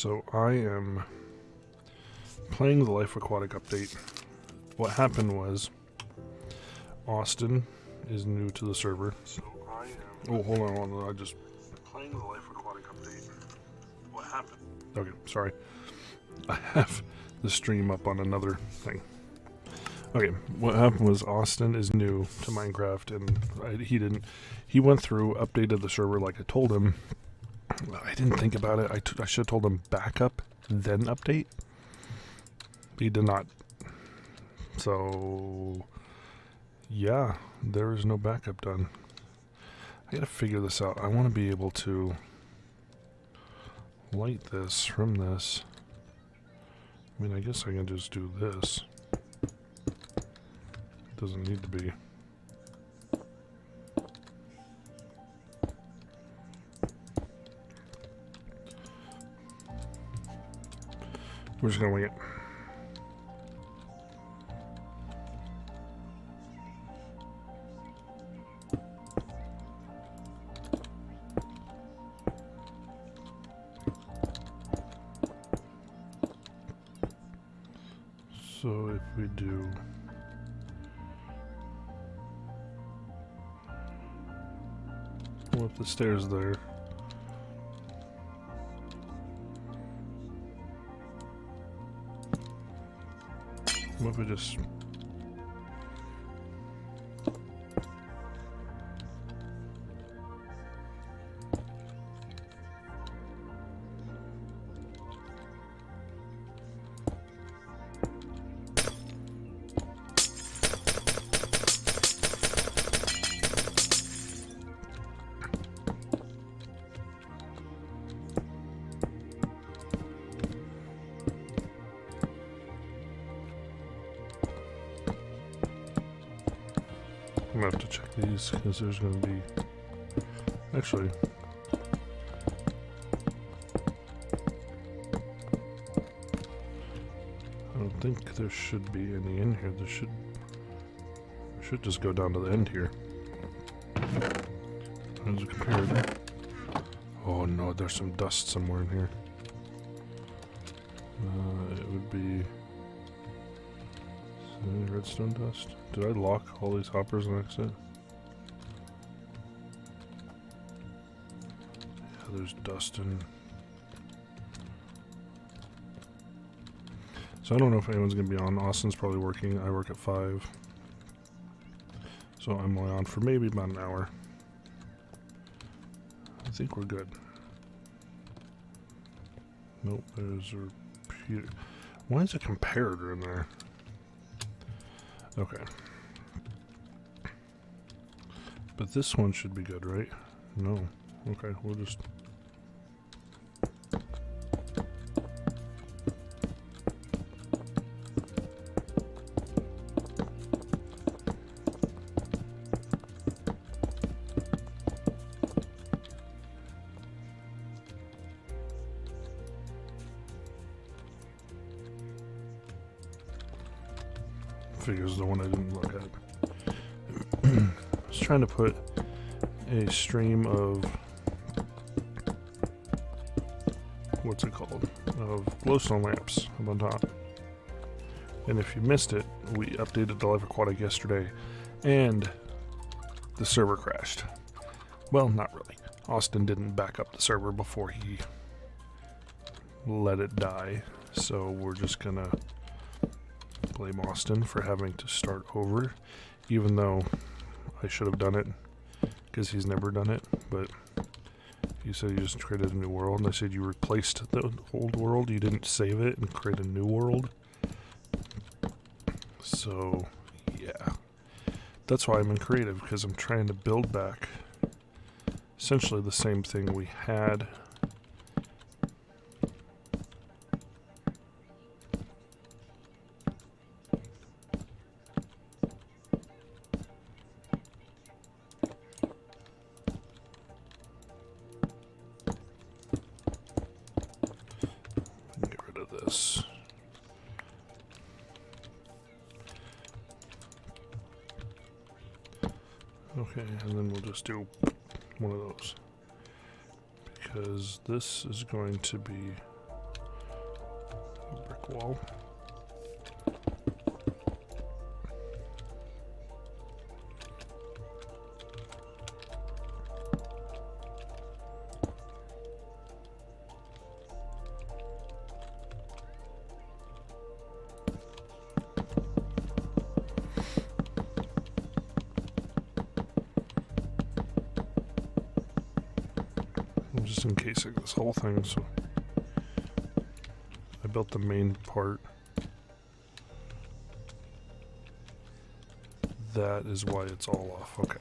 So I am playing the Life Aquatic update. What happened was Austin is new to the server. So I am. Oh, hold on. I just playing the Life Aquatic update. What happened? Okay, sorry. I have the stream up on another thing. Okay, what happened was Austin is new to Minecraft, and he went through, updated the server like I told him. I didn't think about it. I should have told him backup, then update. He did not. So, yeah, there is no backup done. I gotta figure this out. I want to be able to light this from this. I mean, I guess I can just do this. Doesn't need to be. We're just gonna wing it. So if we do up the stairs there. What if we just I'm gonna have to check these because there's gonna be actually I don't think there should be any in here. There should just go down to the end here. As compared. Oh no, there's some dust somewhere in here. It would be redstone dust. Did I lock all these hoppers on accident? Yeah, there's dust in. So I don't know if anyone's gonna be on. Austin's probably working. I work at 5. So I'm only on for maybe about an hour. I think we're good. Nope, there's a repeater. Why is a comparator in there? Okay. But this one should be good, right? No. Okay, we'll just... figures the one I didn't look at. I was trying to put a stream of what's it called? Of glowstone lamps up on top. And if you missed it, we updated the Life Aquatic yesterday and the server crashed. Well, not really. Austin didn't back up the server before he let it die. So we're just gonna blame Austin for having to start over, even though I should have done it because he's never done it. But he said he just created a new world, and I said you replaced the old world, you didn't save it and create a new world. So yeah, that's why I'm in creative, because I'm trying to build back essentially the same thing we had. Okay, and then we'll just do one of those. Because this is going to be A brick wall. Just in case of this whole thing, so I built the main part. That is why it's all off. Okay.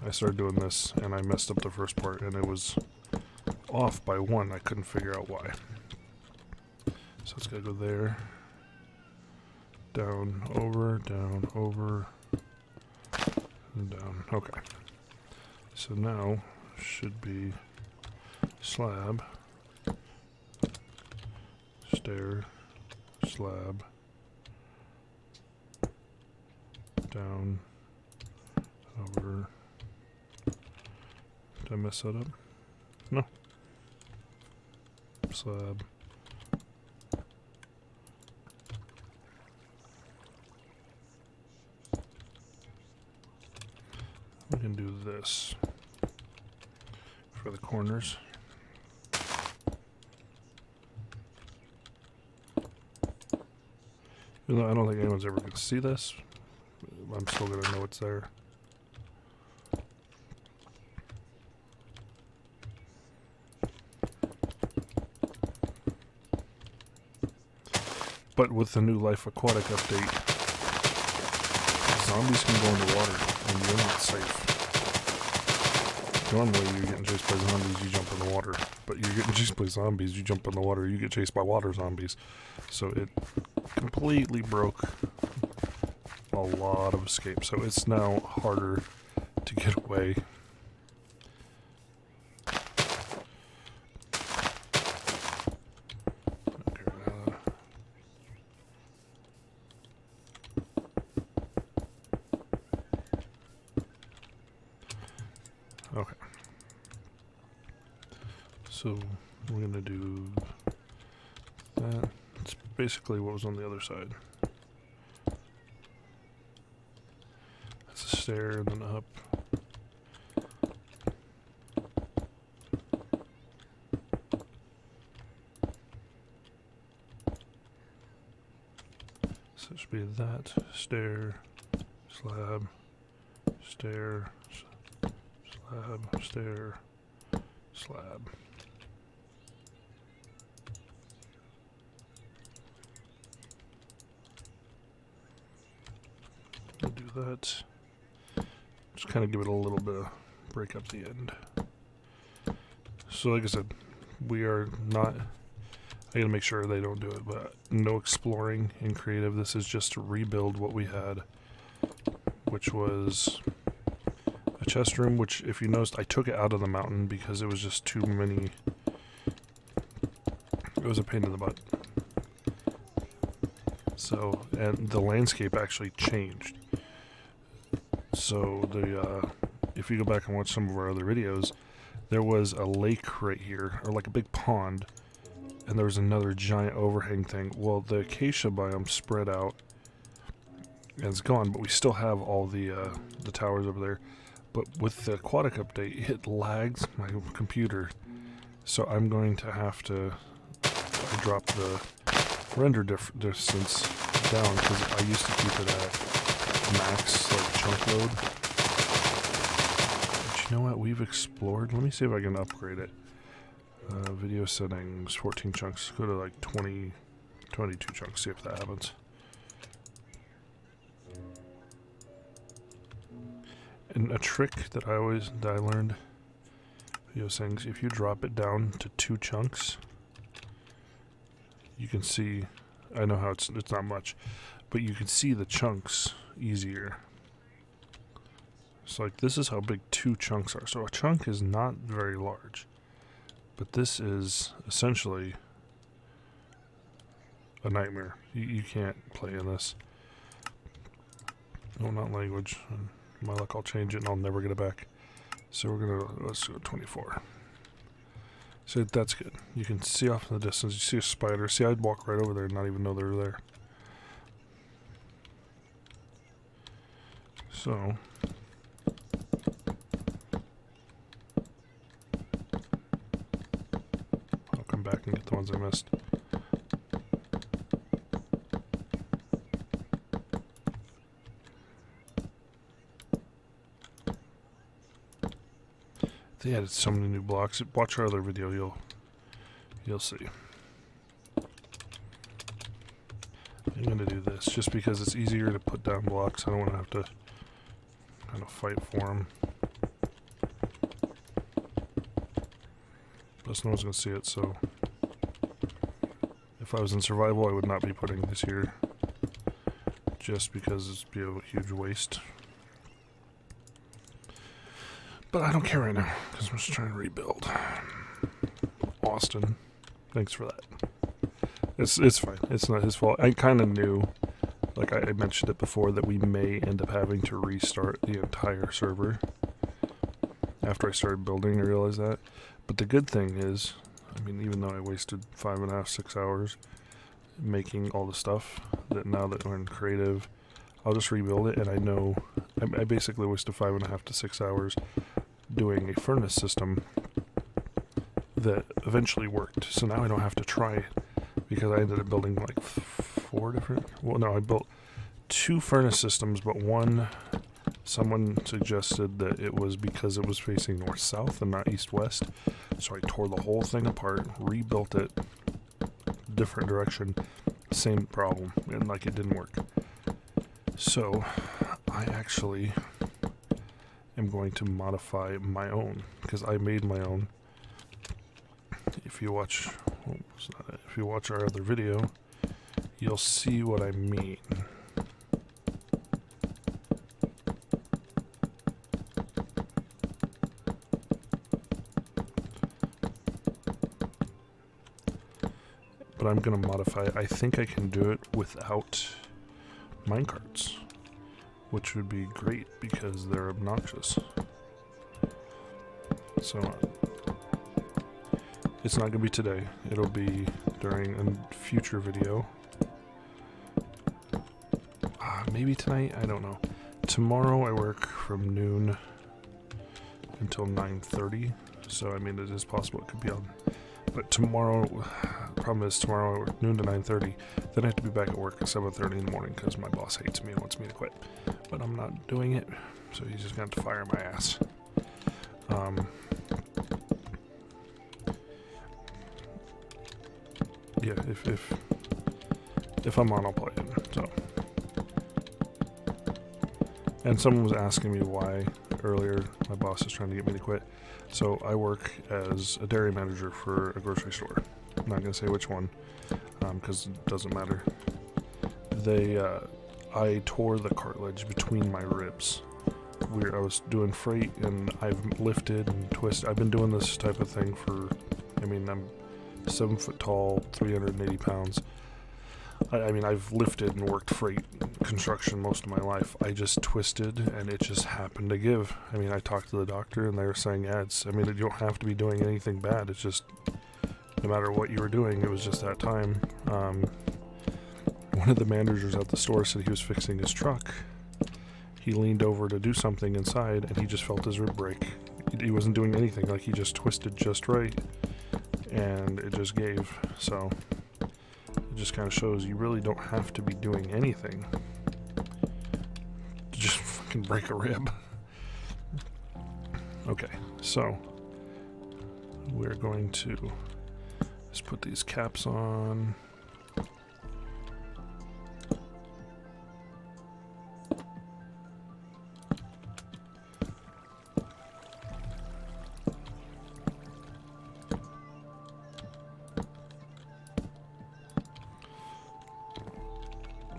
I started doing this and I messed up the first part and it was off by 1. I couldn't figure out why. So it's gotta go there. Down, over, and down. Okay. So now should be slab, stair, slab, down, over. Did I mess that up? No. Slab. We can do this for the corners. Even though I don't think anyone's ever going to see this, I'm still going to know it's there. But with the new Life Aquatic update, zombies can go in the water and you're not safe. Normally you're getting chased by zombies, you jump in the water. But you're getting chased by zombies, you jump in the water, you get chased by water zombies. So it completely broke a lot of escape. So it's now harder to get away. Okay. So we're going to do that. It's basically what was on the other side. That's a stair and then up. So it should be that, stair, slab, stair, slab, stair, slab. I'll do that. Just kind of give it a little bit of break up the end. So like I said, we are not, I gotta make sure they don't do it, but no exploring in creative. This is just to rebuild what we had, which was a chest room, which if you noticed, I took it out of the mountain because it was just too many. It was a pain in the butt. So, and the landscape actually changed. So if you go back and watch some of our other videos, there was a lake right here, or like a big pond, and there was another giant overhang thing. Well, the acacia biome spread out and it's gone, but we still have all the towers over there. But with the Aquatic update, it lags my computer, so I'm going to have to drop the render distance down because I used to keep it at max, like chunk load. But you know what? We've explored. Let me see if I can upgrade it. Video settings, 14 chunks. Go to like 20, 22 chunks. See if that happens. And a trick that I learned, video settings, if you drop it down to 2 chunks, you can see, I know how it's not much, but you can see the chunks easier. So like this is how big 2 chunks are. So a chunk is not very large, but this is essentially a nightmare. You can't play in this. No, not language. My luck, I'll change it and I'll never get it back. So let's go 24. So that's good. You can see off in the distance. You see a spider. See, I'd walk right over there and not even know they were there. So I'll come back and get the ones I missed. They added so many new blocks. Watch our other video, you'll see. I'm gonna do this just because it's easier to put down blocks. I don't want to have to kind of fight for them. Plus, no one's gonna see it. So, if I was in survival, I would not be putting this here, just because it'd be a huge waste. But I don't care right now, because I'm just trying to rebuild. Austin, thanks for that. It's fine. It's not his fault. I kind of knew, like I mentioned it before, that we may end up having to restart the entire server. After I started building, I realized that. But the good thing is, I mean, even though I wasted 5.5, 6 hours making all the stuff, that now that we're in creative, I'll just rebuild it, and I know I basically wasted 5.5 to 6 hours doing a furnace system that eventually worked. So now I don't have to try it, because I ended up building like 4 different. Well, no, I built 2 furnace systems, but one, someone suggested that it was because it was facing north-south and not east-west. So I tore the whole thing apart, rebuilt it, different direction, same problem, and like it didn't work. So I actually am going to modify my own, because I made my own. If you watch, if you watch our other video, you'll see what I mean. But I'm going to modify it. I think I can do it without minecarts, which would be great because they're obnoxious. So it's not going to be today. It'll be during a future video. Maybe tonight? I don't know. Tomorrow I work from noon until 9:30. So, I mean, it is possible it could be on. But tomorrow, the problem is tomorrow I work noon to 9:30. Then I have to be back at work at 7:30 in the morning because my boss hates me and wants me to quit. But I'm not doing it, so he's just going to fire my ass. Yeah, if I'm on, I'll play it. So, and someone was asking me why earlier. My boss is trying to get me to quit. So I work as a dairy manager for a grocery store. I'm not going to say which one, because it doesn't matter. I tore the cartilage between my ribs. I was doing freight, and I've lifted and twisted. I've been doing this type of thing for, I mean, I'm 7 foot tall, 380 pounds. I mean, I've lifted and worked freight construction most of my life. I just twisted, and it just happened to give. I mean, I talked to the doctor, and they were saying, yeah, I mean, you don't have to be doing anything bad. It's just, no matter what you were doing, it was just that time. One of the managers at the store said he was fixing his truck. He leaned over to do something inside, and he just felt his rib break. He wasn't doing anything. Like, he just twisted just right, and it just gave. So it just kind of shows you really don't have to be doing anything to just fucking break a rib. Okay, so we're going to just put these caps on.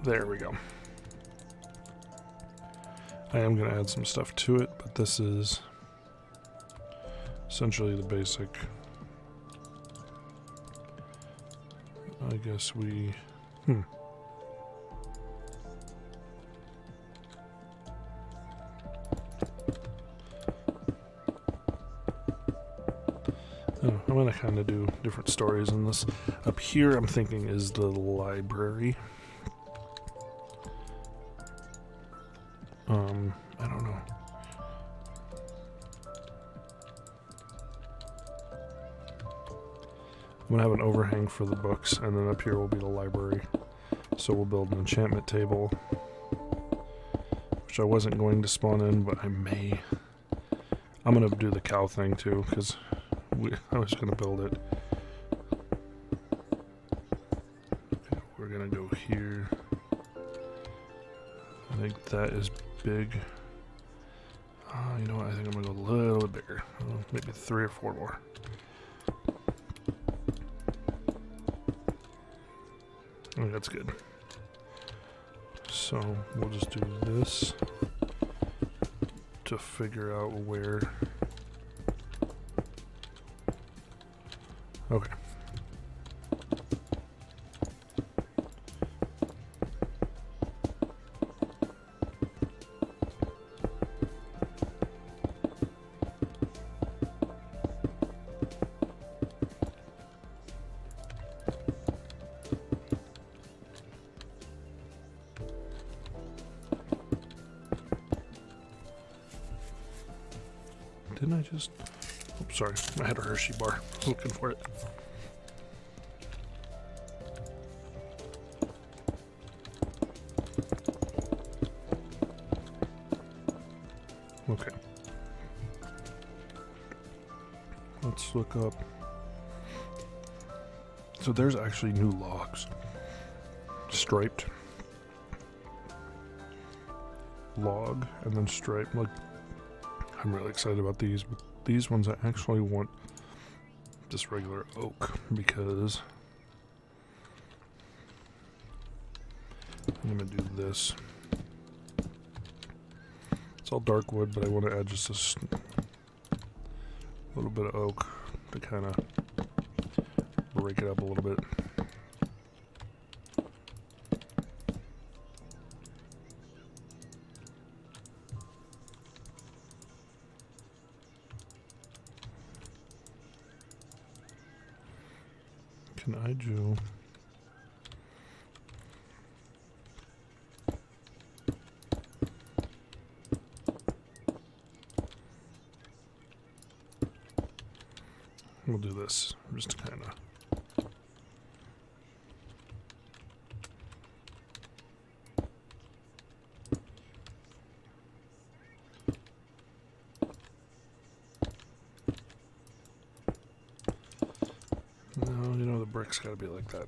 There we go. I am going to add some stuff to it, but this is essentially the basic. I guess we... Oh, I'm want to kind of do different stories in this. Up here, I'm thinking is the library. I don't know. I'm gonna have an overhang for the books, and then up here will be the library. So we'll build an enchantment table, which I wasn't going to spawn in, but I may. I'm gonna do the cow thing too, because I was gonna build it. Okay, we're gonna go here. I think that is big. You know what? I think I'm gonna go a little bit bigger. Maybe 3 or 4 more. Oh, that's good. So we'll just do this to figure out where. Okay. Didn't I just... Oh, sorry. I had a Hershey bar. I was looking for it. Okay. Let's look up. So there's actually new logs. Striped. Log and then striped. Like, I'm really excited about these, but these ones I actually want just regular oak because I'm gonna do this. It's all dark wood, but I want to add just a little bit of oak to kind of break it up a little bit. Can I do... We'll do this just to kind of... No, you know, the brick's gotta be like that.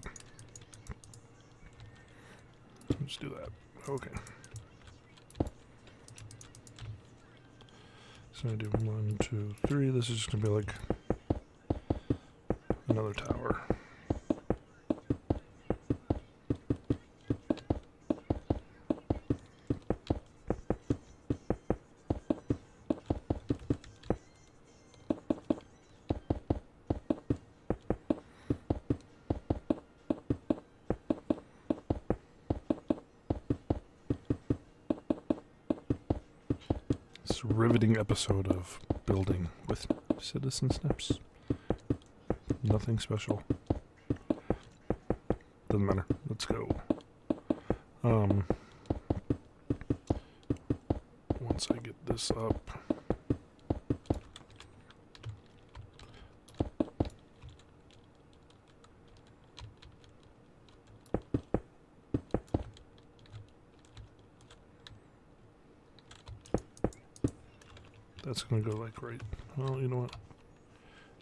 Let's do that. Okay. So I do 1, 2, 3. This is just gonna be like another tower. This riveting episode of building with Citizen Steps. Nothing special. Doesn't matter. Let's go. Once I get this up. That's gonna go like right. Well, you know what?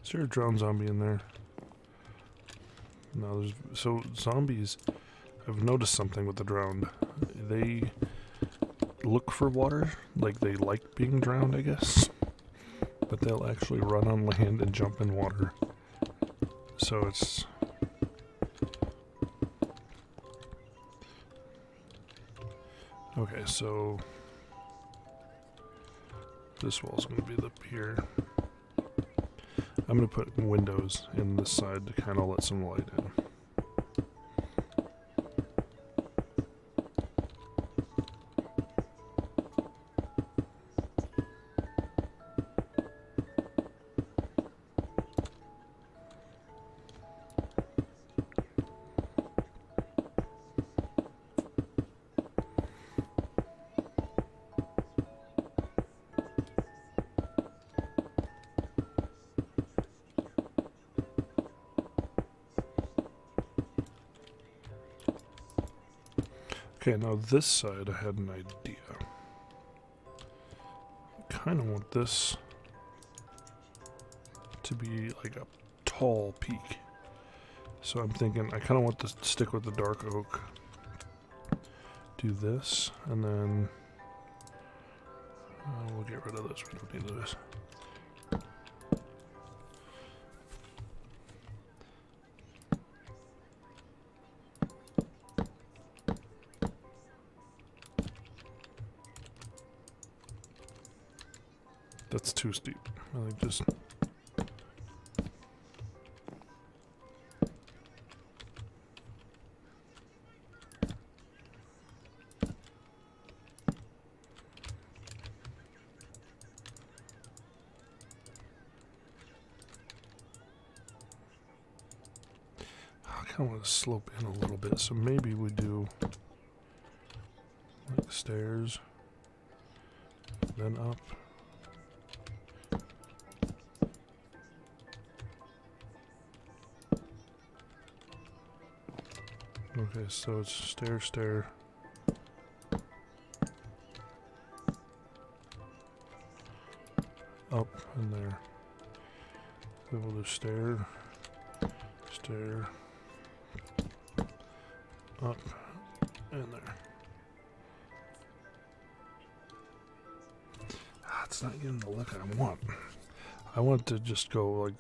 Is there a drowned zombie in there? No, there's... So, zombies... I've noticed something with the drowned. They look for water. Like, they like being drowned, I guess. But they'll actually run on land and jump in water. So it's... Okay, so... This wall's gonna be up here. I'm going to put windows in this side to kind of let some light in. Okay, now this side I had an idea. I kind of want this to be like a tall peak. So I'm thinking I kind of want to stick with the dark oak. Do this, and then we'll get rid of this. We don't need this. That's too steep. I think just I kind of want to slope in a little bit, so maybe we do like stairs, then up. Okay, so it's stair, stair. Up and there. Then we'll do stair, stair, up and there. It's not getting the look I want. I want to just go like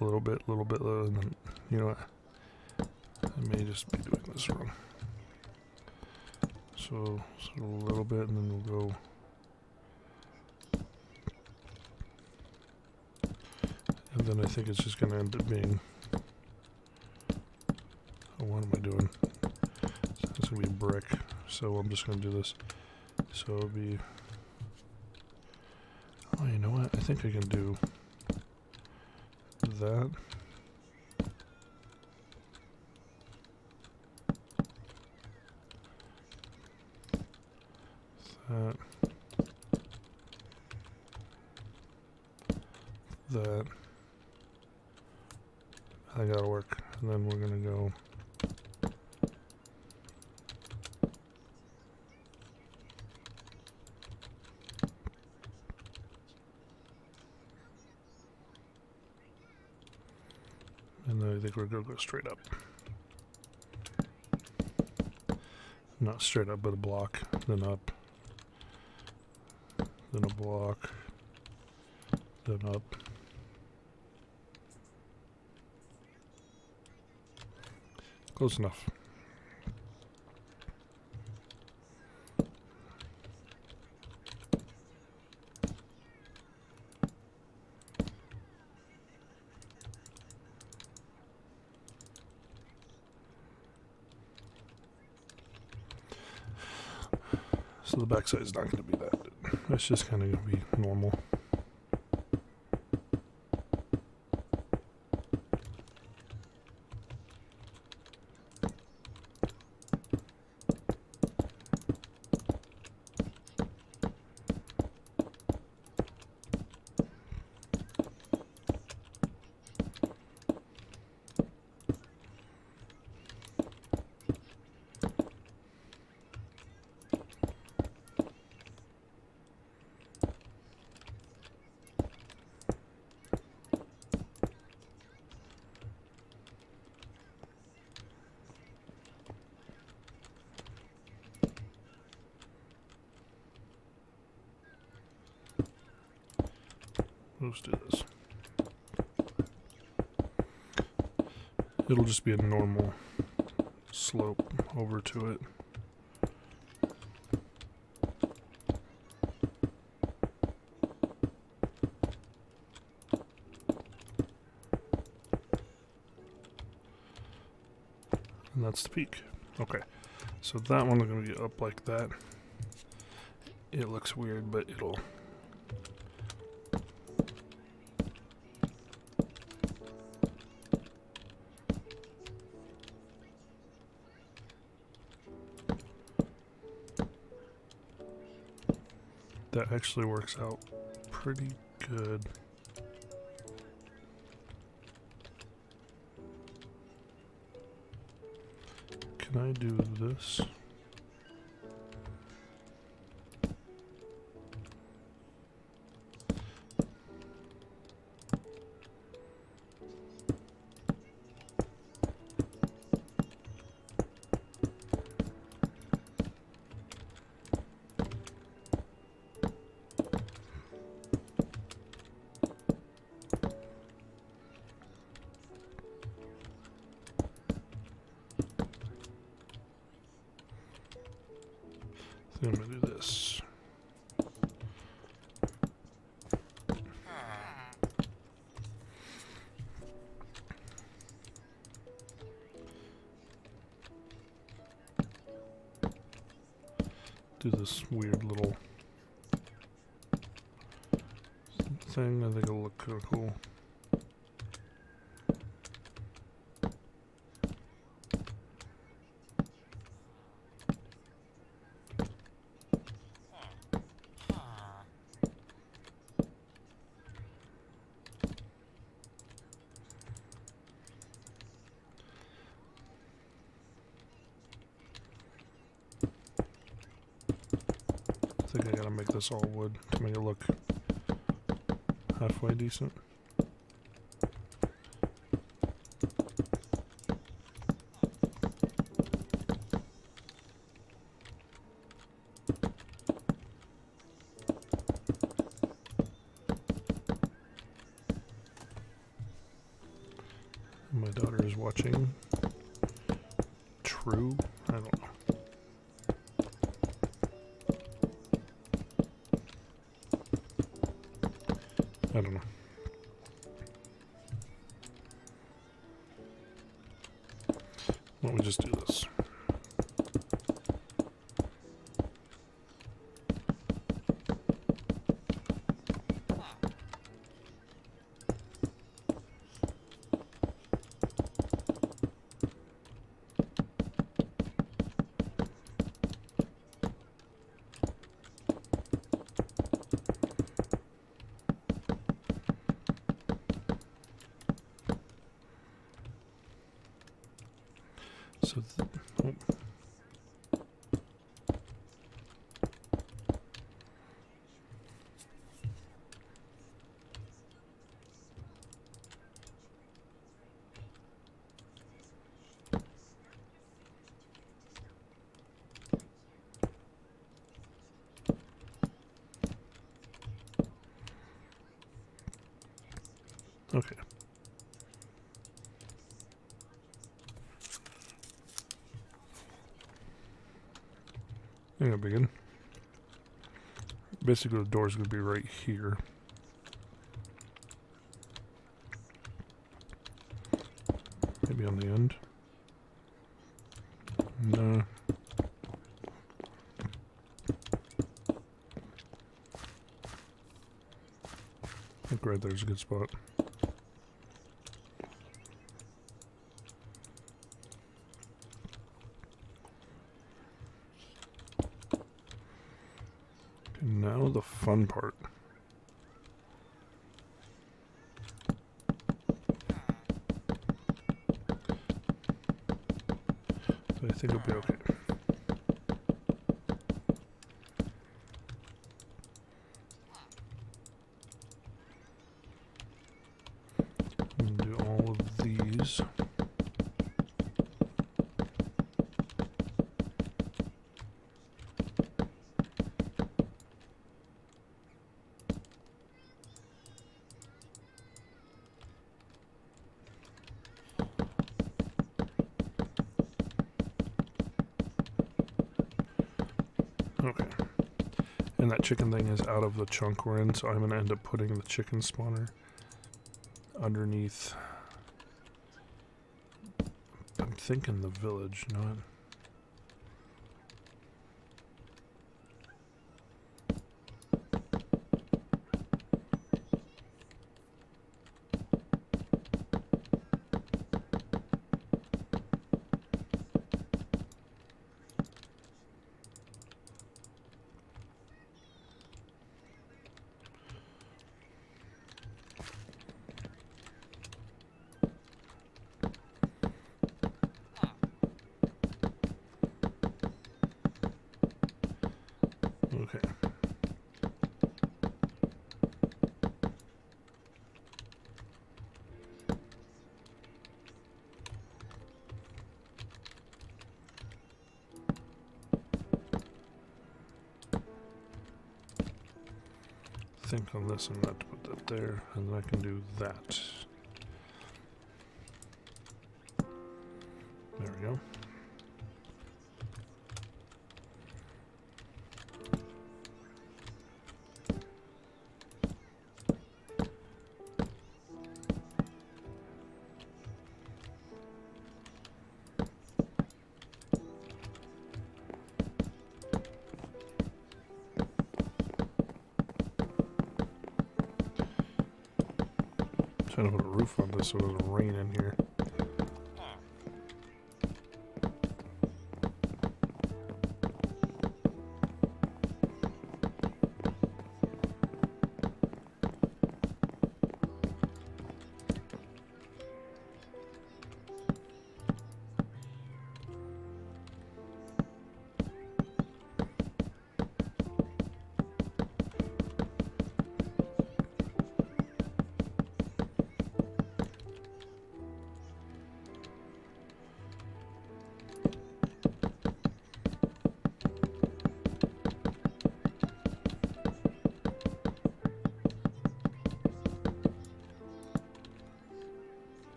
a little bit, and then, you know what? I may just be doing this wrong. So a little bit, and then we'll go. And then I think it's just going to end up being. Oh, what am I doing? It's going to be brick. So I'm just going to do this. So it'll be. Oh, you know what? I think I can do that. That. I think that'll work. And then we're gonna go. And then I think we're gonna go straight up. Not straight up, but a block, then up, then a block, then up. Close enough. So the backside is not going to be that. It's just kind of going to be normal. Let's do this. It'll just be a normal slope over to it. And that's the peak. Okay, so that one is going to be up like that. It looks weird, but it'll... That actually works out pretty good. Can I do this? I'm gonna do this. Do this weird little thing. I think it'll look kind of cool. I think I gotta make this all wood to make it look halfway decent. My daughter is watching. True? I don't know. I don't know. Why don't we just do this? So, oh. Okay. I think I'll begin. Basically, the door's going to be right here. Maybe on the end. No. I think right there's a good spot. Now the fun part. So I think it'll be okay. I'm gonna do all of these. Okay. And that chicken thing is out of the chunk we're in, so I'm going to end up putting the chicken spawner underneath. I'm thinking the village, not... Okay. Think on this and not to put that there, and then I can do that. There we go. Trying to put a roof on this so it doesn't rain in here.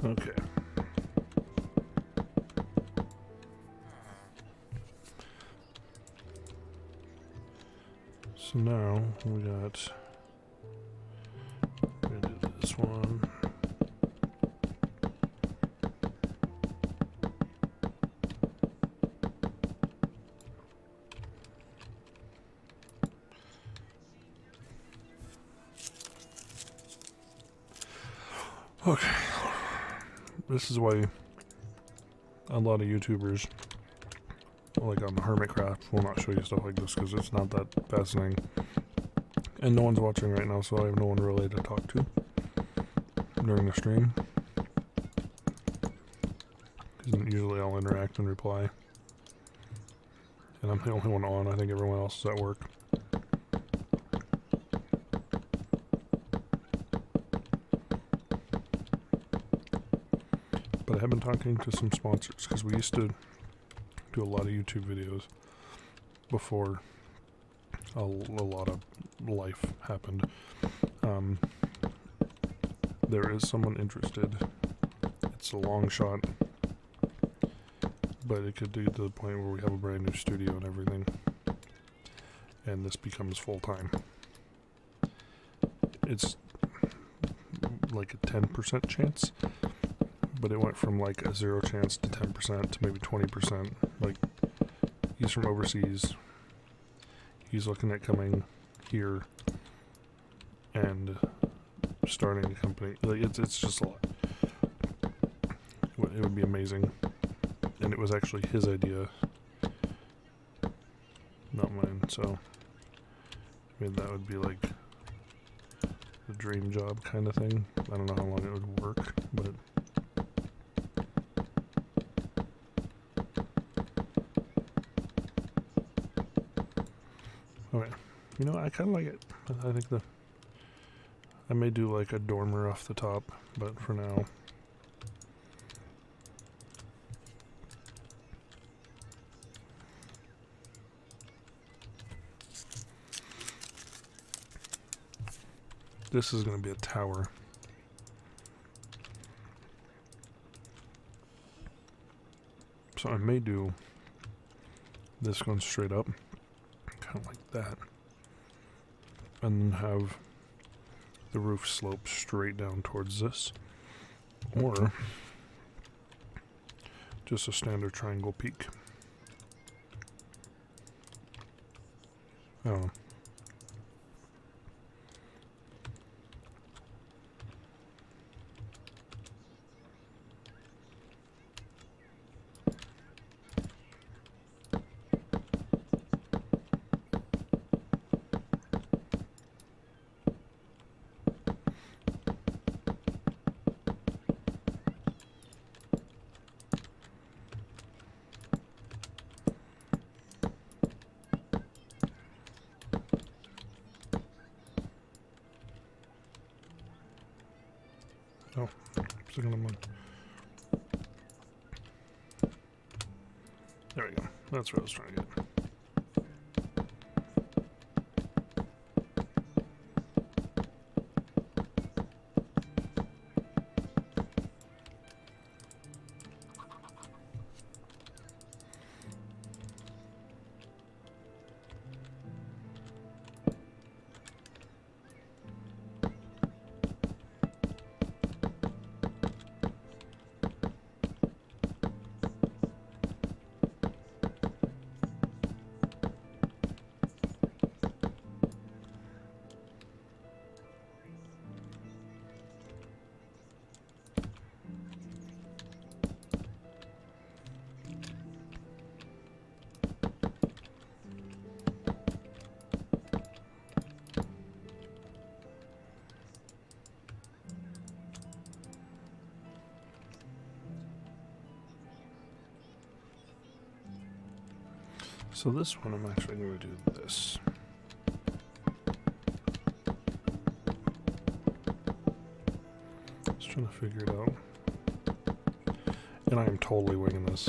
Okay. So now we got. We're gonna do this one. Okay. This is why a lot of YouTubers, like on Hermitcraft, will not show you stuff like this because it's not that fascinating. And no one's watching right now, so I have no one really to talk to during the stream. Because usually I'll interact and reply. And I'm the only one on. I think everyone else is at work. But I have been talking to some sponsors because we used to do a lot of YouTube videos before a lot of life happened. There is someone interested. It's a long shot, but it could do to the point where we have a brand new studio and everything, and this becomes full-time. It's like a 10% chance, but it went from like a 0 chance to 10% to maybe 20%. Like, he's from overseas. He's looking at coming here and starting a company. Like, it's just a lot. It would be amazing. And it was actually his idea, not mine. So, I mean, that would be like the dream job kind of thing. I don't know how long it would work, but okay. You know, I kind of like it. I think I may do like a dormer off the top, but for now. This is going to be a tower. So I may do this going straight up, kind of like that, and then have the roof slope straight down towards this, or just a standard triangle peak. I don't know. Oh, second one. There we go. That's what I was trying to get. So this one I'm actually going to do this. Just trying to figure it out. And I am totally winging this.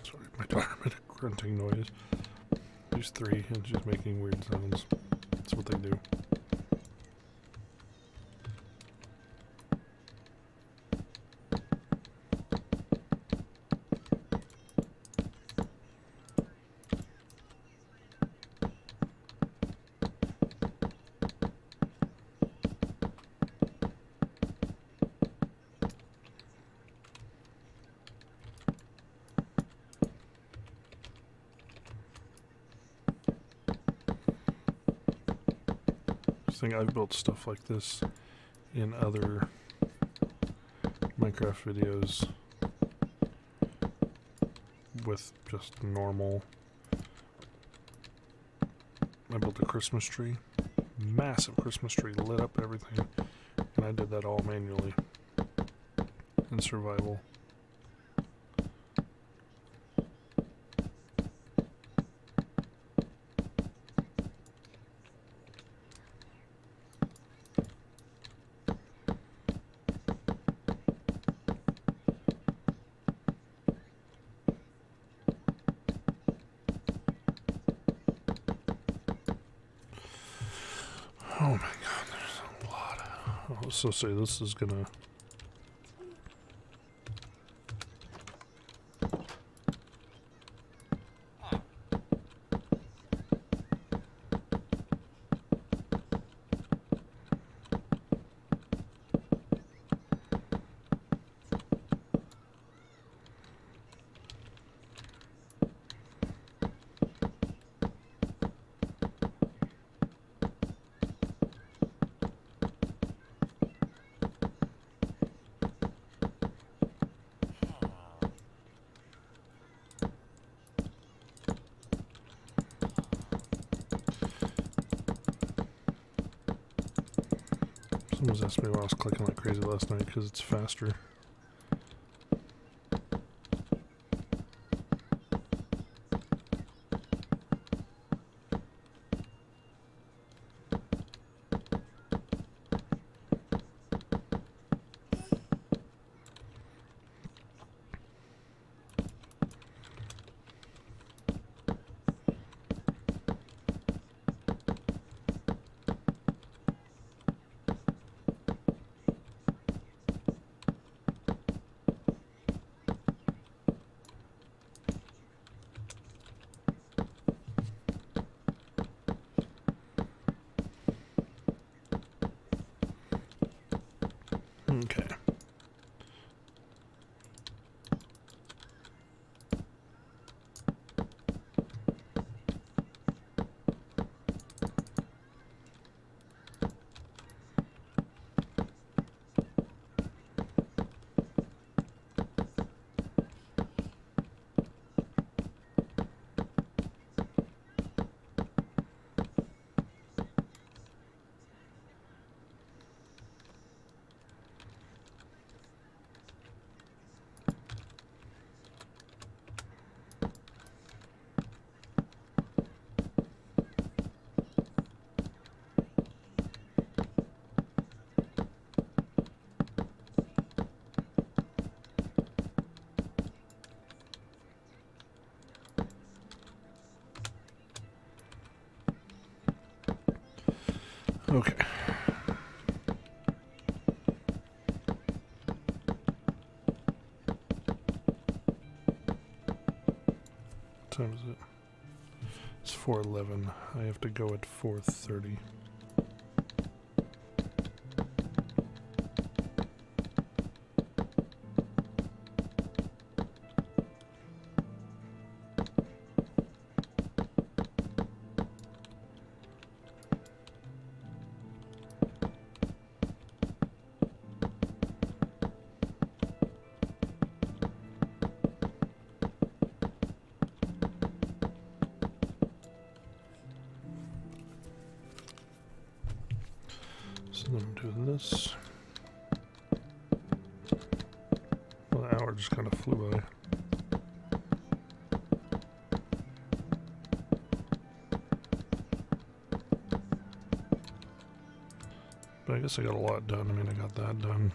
Sorry, my daughter made a grunting noise. There's 3 and she's making weird sounds. That's what they do. I think I've built stuff like this in other Minecraft videos with just normal. I built a Christmas tree, massive Christmas tree, lit up everything, and I did that all manually in survival. Oh my god, there's a lot. I'll also say this is gonna... Someone's asked me why I was clicking like crazy last night, because it's faster. Okay. Okay. What time is it? It's 4:11. I have to go at 4:30. I'm doing this. Well, the hour just kind of flew by. But I guess I got a lot done. I mean, I got that done.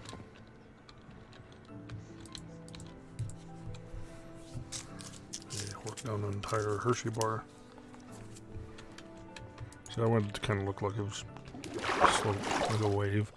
I worked down an entire Hershey bar. So I wanted it to kind of look like it was just like a wave.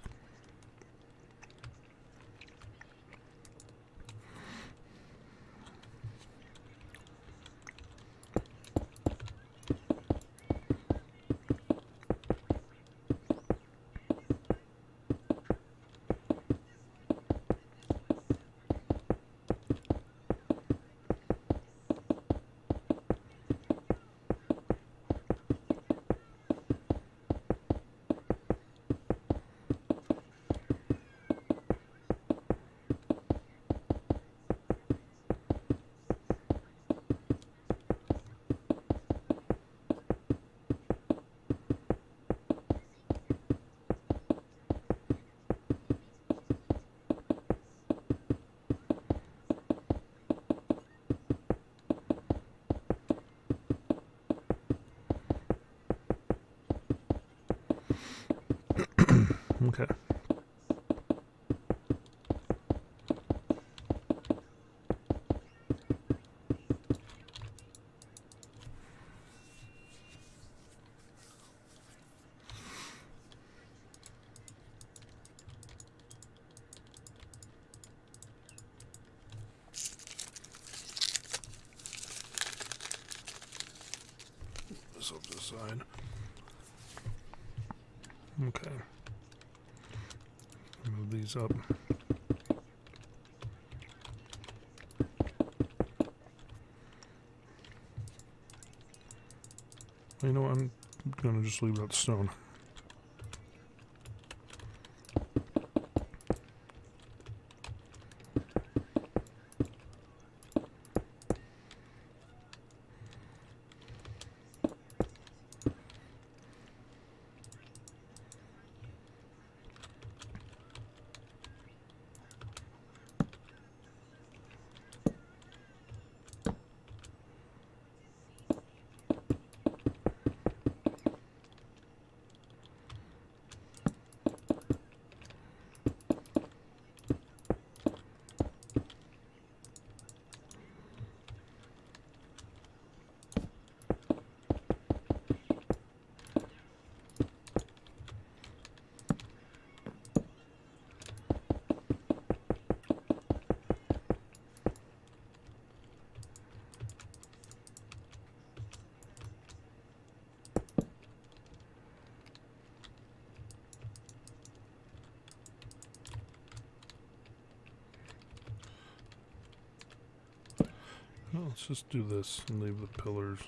Okay. This up this side. Okay. Move these up. You know what? I'm gonna just leave that stone. Well, let's just do this and leave the pillars.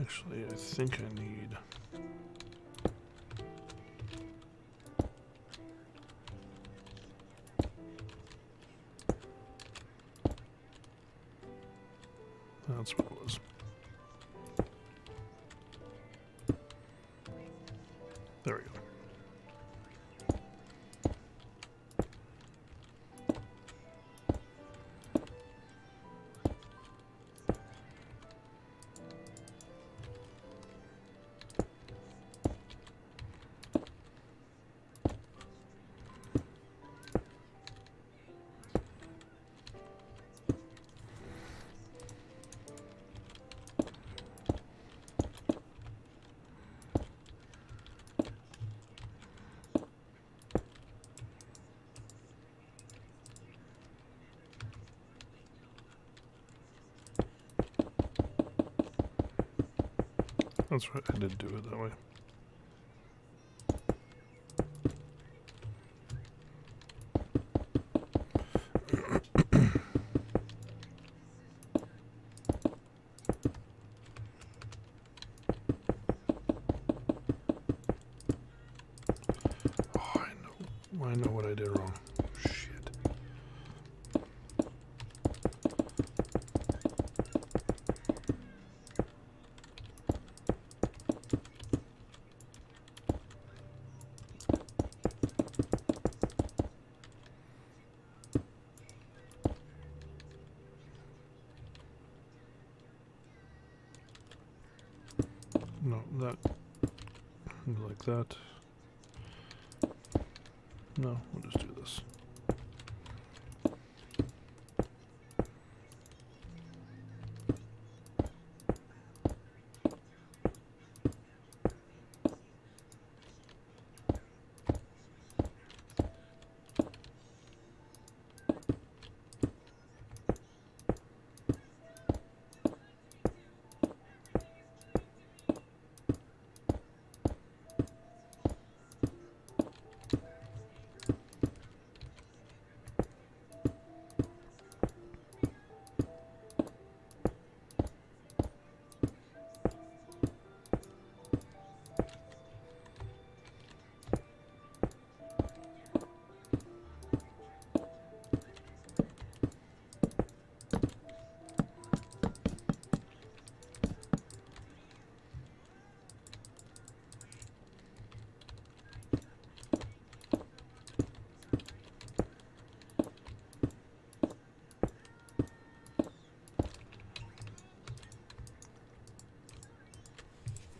Actually, I think I need... That's what it was. There we go. That's right, I did do it that way. I know what I did wrong. Shit. No, that, like that. No, we'll just do this.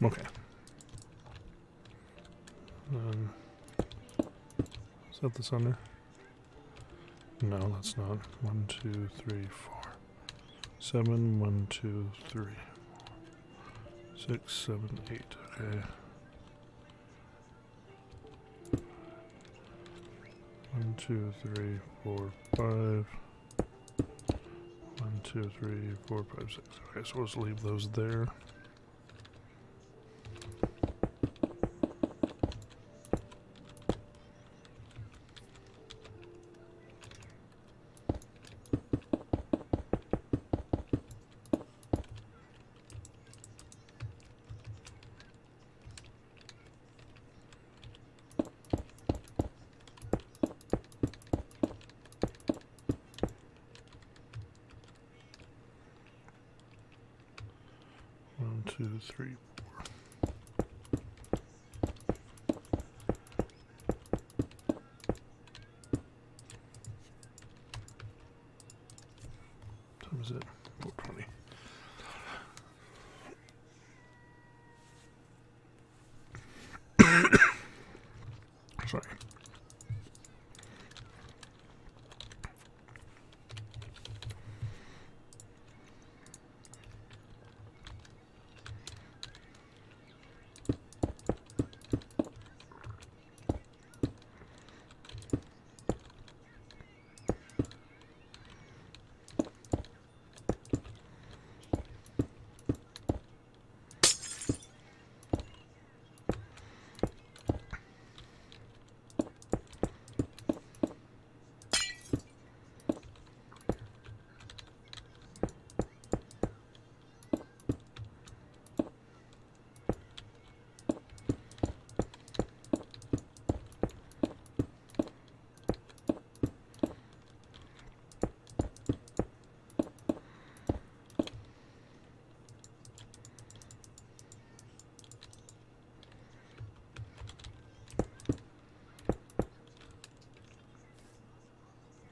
Okay. Is that this under? No, that's not. 1, 2, 3, 4. 7, 1, 2, 3. 6, 7, 8. Okay. 1, 2, 3, 4, 5. 1, 2, 3, 4, 5, 6. Okay, so let's leave those there. One, two, three, four. What time is it? 4:20. Sorry.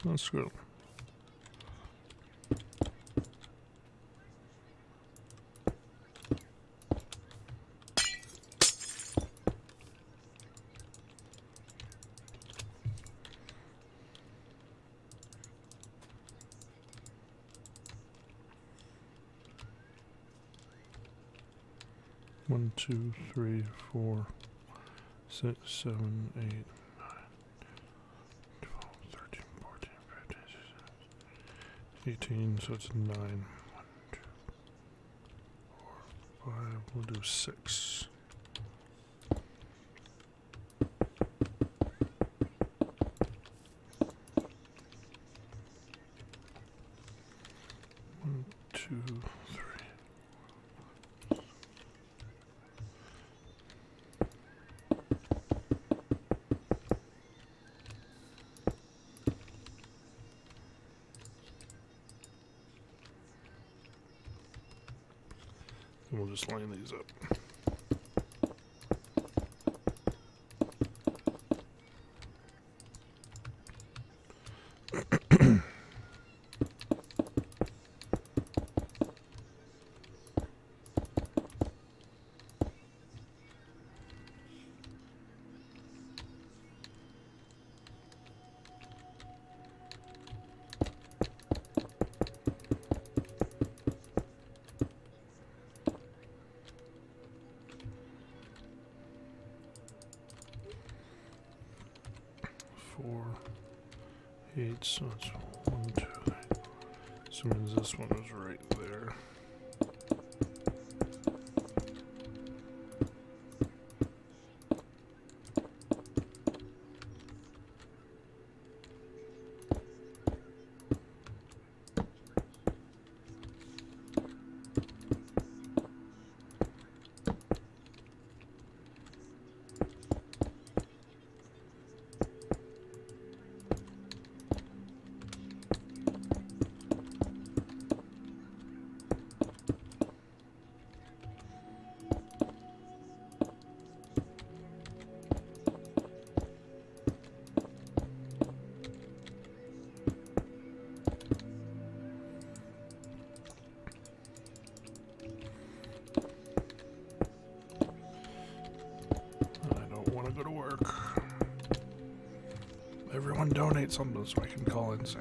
Let's go. One, two, three, 4, 6, 7, 8, 9, 12, 13, 14, 15, 16, 18, so it's 9. 1, 2, 4, 5, we'll do 6. One, two, three. we'll just line these up. Four, 8, so it's 1, 2, 3. So it means this one is right there. Go to work. Everyone donate something so I can call in sick.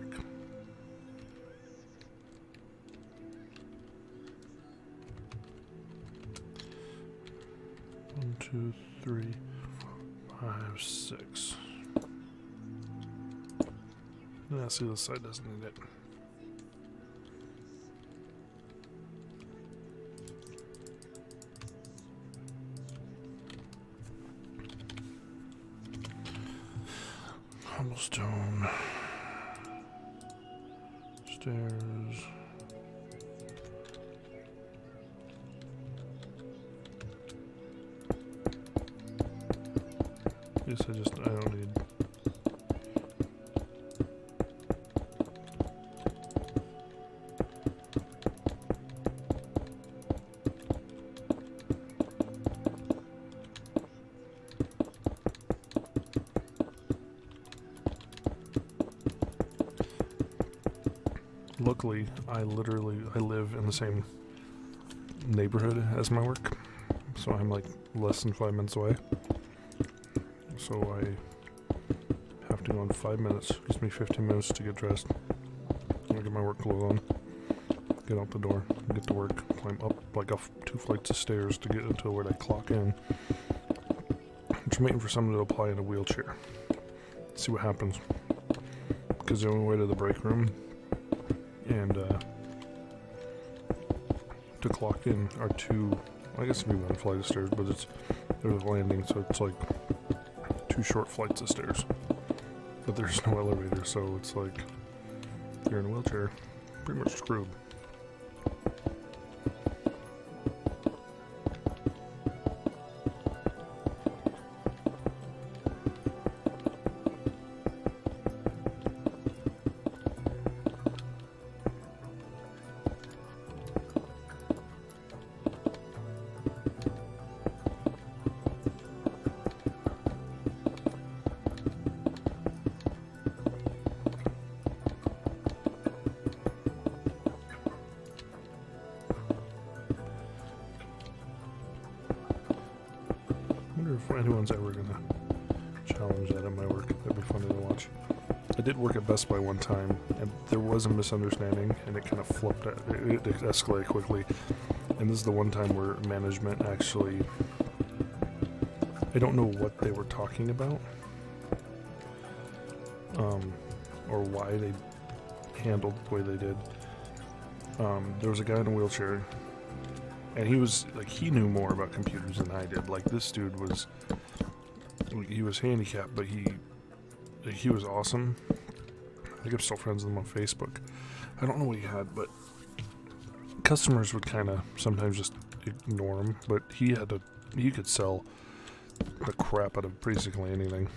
One, 2, 3, 4, 5, 6. Yeah, see, this side doesn't need it. Cobblestone. Stairs. Guess I don't need. Luckily, I live in the same neighborhood as my work, so I'm like less than 5 minutes away. So I have to go in 5 minutes. It gives me 15 minutes to get dressed. I get my work clothes on, get out the door, get to work, climb up like 2 flights of stairs to get into where I clock in. I'm just waiting for someone to apply in a wheelchair. See what happens. Because the only way to the break room and to clock in are 2, I guess it'd be 1 flight of stairs, but there's a landing, so it's like 2 short flights of stairs. But there's no elevator, so it's like, if you're in a wheelchair, pretty much screwed. If anyone's ever gonna challenge that at my work, that'd be funny to watch. I did work at Best Buy one time, and there was a misunderstanding, and it kind of flipped. It escalated quickly, and this is the one time where management actually, I don't know what they were talking about, or why they handled the way they did. There was a guy in a wheelchair. And he was, like, he knew more about computers than I did. Like, this dude was, he was handicapped, but he was awesome. I think I'm still friends with him on Facebook. I don't know what he had, but customers would kind of sometimes just ignore him. But he could sell the crap out of basically anything.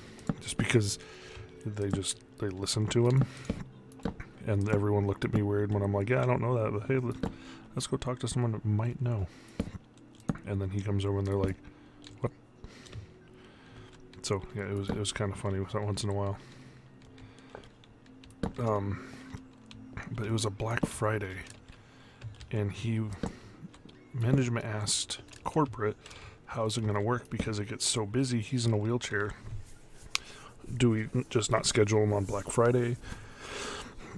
Just because they listened to him. And everyone looked at me weird when I'm like, yeah, I don't know that, but hey, let's go talk to someone that might know. And then he comes over and they're like, what? So yeah, it was kind of funny with that once in a while. But it was a Black Friday, and management asked corporate, how's it going to work because it gets so busy. He's in a wheelchair. Do we just not schedule him on Black Friday?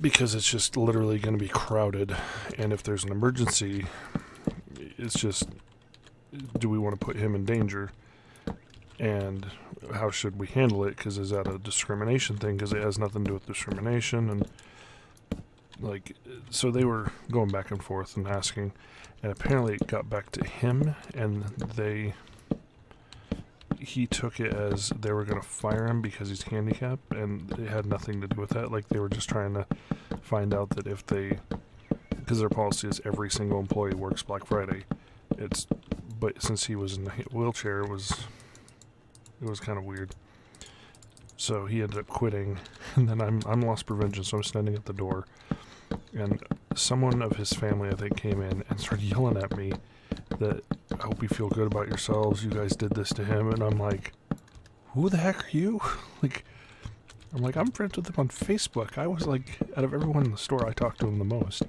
Because it's just literally going to be crowded, and if there's an emergency, it's just, do we want to put him in danger? And how should we handle it? Because is that a discrimination thing? Because it has nothing to do with discrimination. And so they were going back and forth and asking, and apparently it got back to him, and he took it as they were going to fire him because he's handicapped, and it had nothing to do with that. Like, they were just trying to find out that because their policy is every single employee works Black Friday. But since he was in a wheelchair, it was kind of weird. So he ended up quitting, and then I'm loss prevention, so I'm standing at the door, and someone of his family, I think, came in and started yelling at me that, I hope you feel good about yourselves, you guys did this to him. And I'm like, who the heck are you? I'm friends with him on Facebook. I was like, out of everyone in the store, I talked to him the most.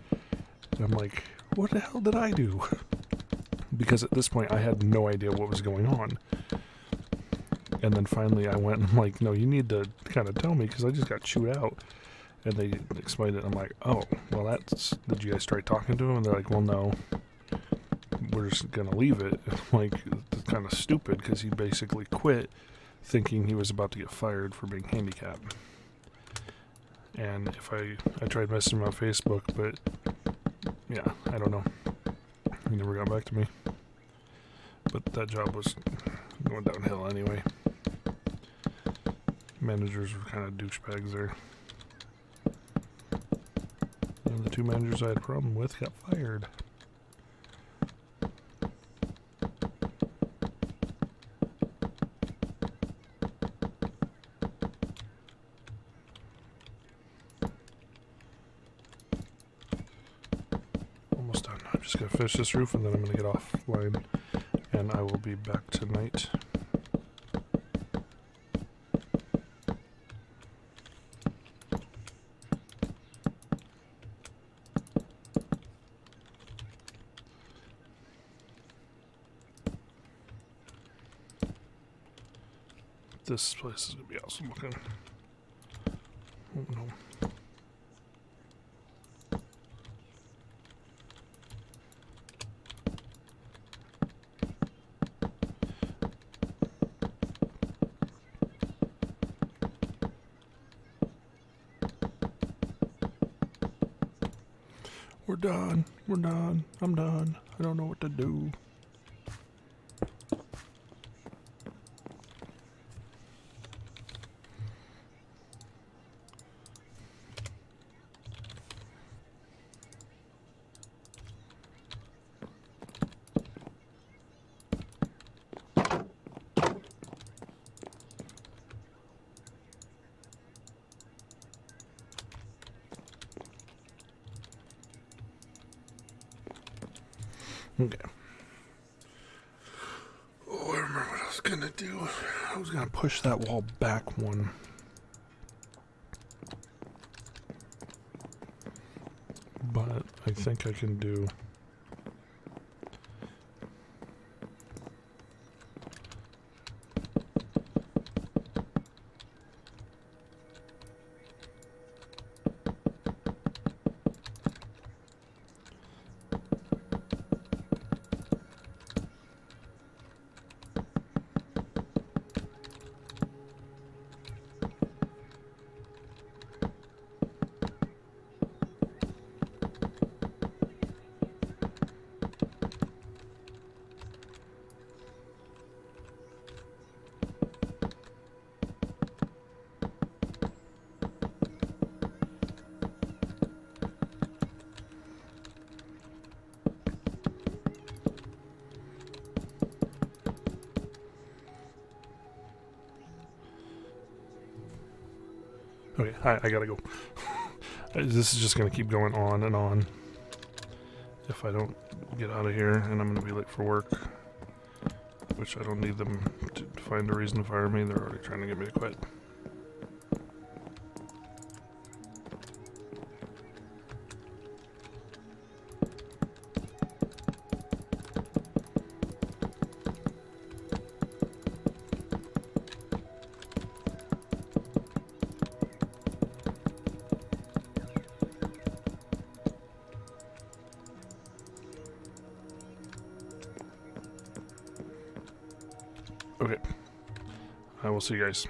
And I'm like, what the hell did I do? Because at this point, I had no idea what was going on. And then finally I went and I'm like, no, you need to kind of tell me because I just got chewed out. And they explained it. I'm like, oh, well, did you guys try talking to him? And they're like, well, no, we're just going to leave it. And I'm like, it's kind of stupid because he basically quit thinking he was about to get fired for being handicapped. And if I tried messaging him on Facebook, but yeah, I don't know. He never got back to me. But that job was going downhill anyway. Managers were kind of douchebags there. And the two managers I had a problem with got fired. Almost done. I'm just going to finish this roof and then I'm going to get offline. And I will be back tonight. This place is going to be awesome looking. Oh no. We're done. We're done. I'm done. I don't know what to do. Okay. Oh, I remember what I was gonna do. I was gonna push that wall back one. But I think I can do... Okay, I gotta go. This is just gonna keep going on and on if I don't get out of here, and I'm gonna be late for work. which I don't need them to find a reason to fire me. They're already trying to get me to quit. Okay, I will see you guys.